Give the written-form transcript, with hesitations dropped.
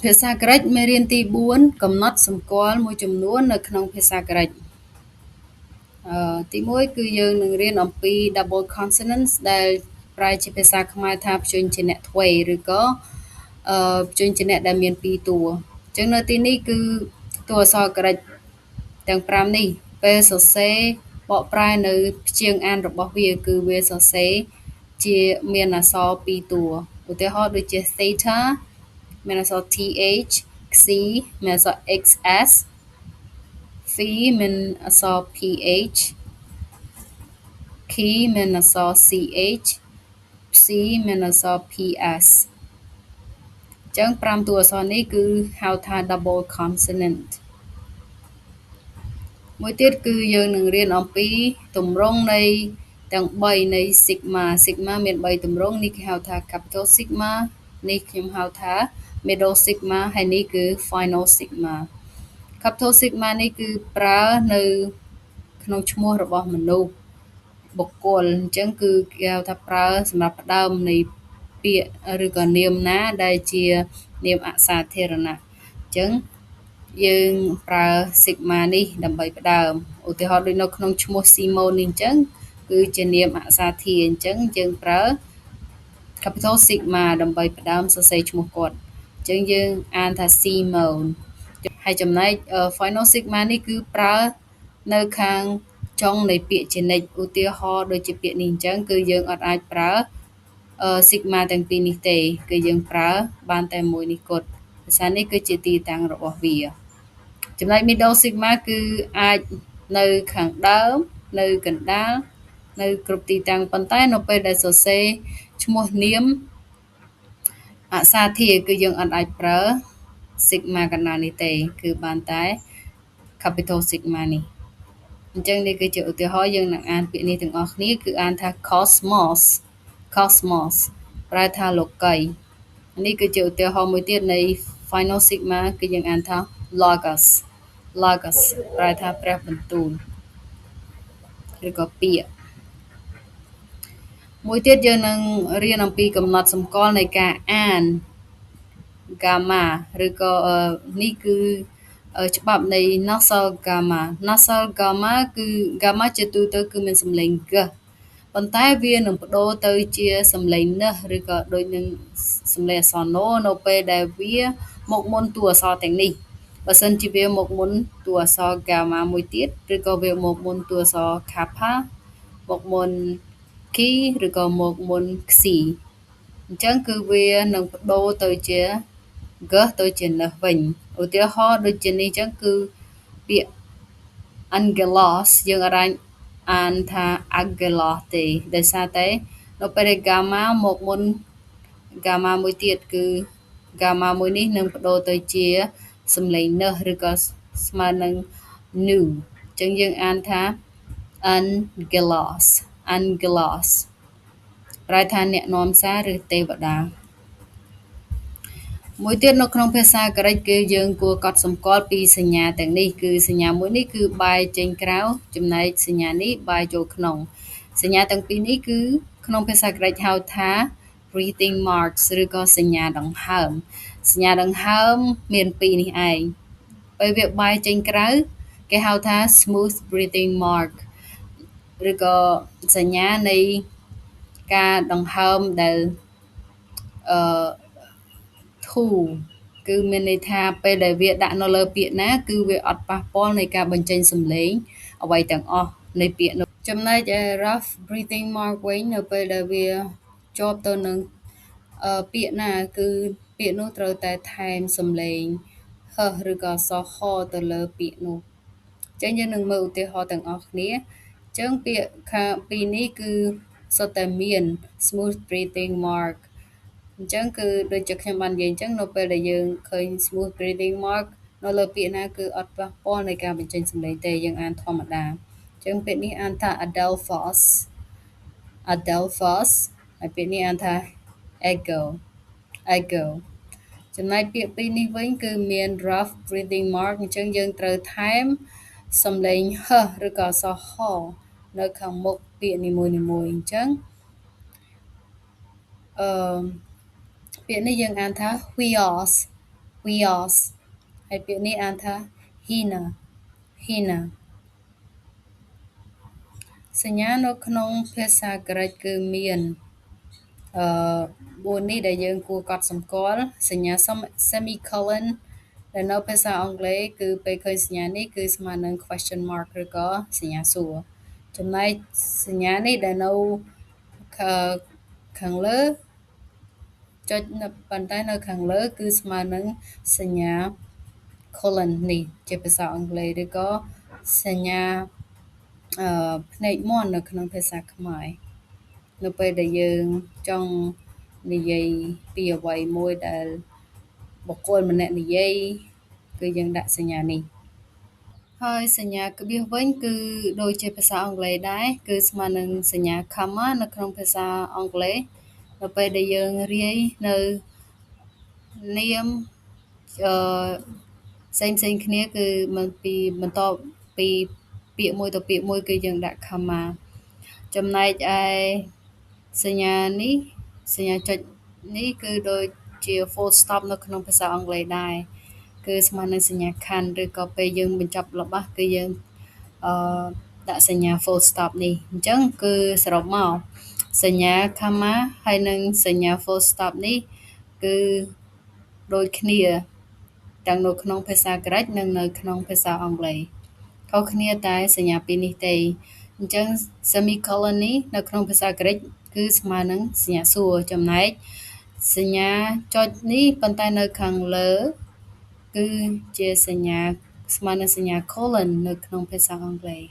ភាសាក្រិកមេរៀនទី4កំណត់សម្គាល់មួយចំនួននៅក្នុងភាសាក្រិកទី1គឺយើងនឹងរៀនអំពី double consonants ដែលប្រែជាភាសាខ្មែរថាព្យញ្ជនៈទ្វេឬក៏ព្យញ្ជនៈដែលមាន2តួអញ្ចឹងនៅទីនេះគឺតួអក្សរក្រិកទាំង5នេះពេលសរសេរបកប្រែនៅព្យាង្គអានរបស់វាគឺវាសរសេរជាមានអក្សរ2តួឧទាហរណ៍ដូចជា theta មានអក្សរ th xi មានអក្សរ xs phi មានអក្សរ ph key មានអក្សរ ch psi មានអក្សរ ps អញ្ចឹង5តួអក្សរនេះគឺហៅថា double consonant មួយទៀតគឺយើងនឹងរៀនអំពីទម្រង់នៃទាំង3នៃ sigma sigma មាន3ទម្រង់នេះគេហៅថា capital sigma នេះខ្ញុំហៅថា middle sigma ហើយនេះគឺ final sigma capital sigma នេះគឺប្រើនៅក្នុងឈ្មោះរបស់មនុស្សបុគ្គលអញ្ចឹងគឺគេហៅថាប្រើសម្រាប់ផ្ដើមនៃពាក្យឬក៏នាមណាដែលជានាមអសាធារណៈអញ្ចឹងយើងប្រើ sigma នេះដើម្បីផ្ដើមឧទាហរណ៍ដូចនៅក្នុងឈ្មោះ Simon នេះអញ្ចឹងគឺជានាមអសាធារអញ្ចឹងយើងប្រើ capital sigma ដើម្បីផ្ដើមសរសេរឈ្មោះគាត់អញ្ចឹងយើងអានថា Simon ហើយចំណែក final sigma នេះគឺប្រើនៅខាងចុងនៃពាក្យជានិច្ចឧទាហរណ៍ដូចជាពាក្យនេះអញ្ចឹងគឺយើងអត់អាចប្រើsigma ទាំងពីរនេះទេគឺយើងប្រើបានតែមួយនេះគត់ភាសានេះគឺជាទីតាំងរបស់វាចំណែក middle sigma គឺអាចនៅខាងដើមនៅកណ្ដាលនៅគ្រប់ទីតាំងប៉ុន្តែនៅពេលដែលសរសេរឈ្មោះនាមអសាធារគឺយើងអត់អាចប្រើ sigma កណ្ដាលនេះទេគឺបានតែ capital sigma នេះអញ្ចឹងនេះគឺជាឧទាហរណ៍យើងនឹងអានពាក្យនេះទាំងអស់គ្នាគឺអានថា cosmos cosmos ប្រែថាលោកីនេះគឺជាឧទាហរណ៍មួយទៀតនៃ final sigma គឺយើងអានថា logos logos ប្រែថាព្រះបន្ទូលឬក៏ពាក្យមួយទៀតយើងនឹងរៀនអំពីកំណត់សម្គាល់នៃការអាន gamma ឬក៏នេះគឺច្បាប់នៃ nasal gamma nasal gamma គឺ gamma ជាទូទៅគឺមានសំឡេង g ប៉ុន្តែវានឹងបដូរទៅជាសំឡេង n ឬក៏ដូចនឹងសំឡេងអក្សរ n នៅពេលដែលវាមកមុនតួអក្សរទាំងនេះបើសិនជាវាមកមុនតួអក្សរ gamma មួយទៀតឬក៏វាមកមុនតួអក្សរ kappa មកមុន ki ឬក៏មកមុន xi អញ្ចឹងគឺវានឹងបដូរទៅជា g ទៅជា n វិញឧទាហរណ៍ដូចជានេះអញ្ចឹងគឺពាក្យ angelos យើងអាចអានថា angelos ទេដោយសារតែនៅពេលដែល gamma មកមុន gamma មួយទៀតគឺ gamma មួយនេះនឹងបដូរទៅជាសំឡេង n ឬក៏ស្មើនឹង nu អញ្ចឹងយើងអានថា angelos angelos ប្រែថាអ្នកនាំសារឬទេវតាមួយទៀតនៅក្នុងភាសាក្រិកគឺយើងគួរកត់សម្គាល់ពីសញ្ញាទាំងនេះគឺសញ្ញាមួយនេះគឺបែរចេញក្រៅចំណែកសញ្ញានេះបែរចូលក្នុងសញ្ញាទាំងពីរនេះគឺក្នុងភាសាក្រិកហៅថា breathing marks ឬក៏សញ្ញាដង្ហើមសញ្ញាដង្ហើមមានពីរនេះឯងពេលវាបែរចេញក្រៅគេហៅថា smooth breathing mark ឬក៏សញ្ញានៃការដង្ហើមដែលអឺធូរគឺមានន័យថាពេលដែលវាដាក់នៅលើពាក្យណាគឺវាអត់ប៉ះពាល់នៃការបញ្ចេញសំឡេងអ្វីទាំងអស់នៃពាក្យនោះចំណែក rough breathing mark វិញនៅពេលដែលវាជាប់ទៅនឹងពាក្យណាគឺពាក្យនោះត្រូវតែថែមសំឡេងហឹសឬក៏អក្សរហទៅលើពាក្យនោះអញ្ចឹងយើងនឹងមើលឧទាហរណ៍ទាំងអស់គ្នាអញ្ចឹងពាក្យខាងពីរនេះគឺសុទ្ធតែមាន smooth breathing mark អញ្ចឹងគឺដូចជាខ្ញុំបាននិយាយអញ្ចឹងនៅពេលដែលយើងឃើញ smooth breathing mark នៅលើពាក្យណាគឺអត់ប៉ះពាល់នៃការបញ្ចេញសំឡេងទេយើងអានធម្មតាអញ្ចឹងពាក្យនេះអានថា adelphos adelphos ហើយពាក្យនេះអានថា ego ego ចំណែកពាក្យពីរនេះវិញគឺមាន rough breathing mark អញ្ចឹងយើងត្រូវថែមសំឡេងហឹសឬក៏អក្សរហនៅខាងមុខពាក្យនីមួយៗអញ្ចឹងពាក្យនេះយើងអានថា wheels weos ហើយពាក្យនេះអានថា hina hina សញ្ញានៅក្នុងភាសាក្រិកគឺមាន4នេះដែលយើងគួរកត់សម្គាល់សញ្ញា semicolon ដែលនៅភាសាអង់គ្លេសគឺពេលឃើញសញ្ញានេះគឺស្មើនឹង question mark ឬក៏សញ្ញាសួរចំណែកសញ្ញានេះដែលនៅខាងលើចុចប៉ុន្តែនៅខាងលើគឺស្មើនឹងសញ្ញា colon នេះជាភាសាអង់គ្លេសឬក៏សញ្ញាភ្នែកមាន់នៅក្នុងភាសាខ្មែរនៅពេលដែលយើងចង់និយាយពីអ្វីមួយដែលបុគ្គលម្នាក់និយាយគឺយើងដាក់សញ្ញានេះហើយសញ្ញាក្បៀសវិញគឺដូចជាភាសាអង់គ្លេសដែរគឺស្មើនឹងសញ្ញា comma នៅក្នុងភាសាអង់គ្លេសនៅពេលដែលយើងរាយនៅនាមផ្សេងគ្នាគឺបន្តពីពាក្យមួយទៅពាក្យមួយគឺយើងដាក់ comma ចំណែកឯសញ្ញានេះសញ្ញាចុចនេះគឺដូចជា full stop នៅក្នុងភាសាអង់គ្លេសដែរគឺស្មើនឹងសញ្ញាខណ្ឌឬក៏ពេលយើងបញ្ចប់ល្បះគឺយើងដាក់សញ្ញា full stop នេះអញ្ចឹងគឺសរុបមកសញ្ញា comma ហើយនិងសញ្ញា full stop នេះគឺដូចគ្នាទាំងនៅក្នុងភាសាក្រិកនិងនៅក្នុងភាសាអង់គ្លេសខុសគ្នាតែសញ្ញាពីរនេះទេអញ្ចឹង semicolon នេះនៅក្នុងភាសាក្រិកគឺស្មើនឹងសញ្ញាសួរចំណែកសញ្ញាចុចនេះប៉ុន្តែនៅខាងលើគឺជាសញ្ញាស្មើនឹងសញ្ញា colon នៅក្នុងភាសាអង់គ្លេស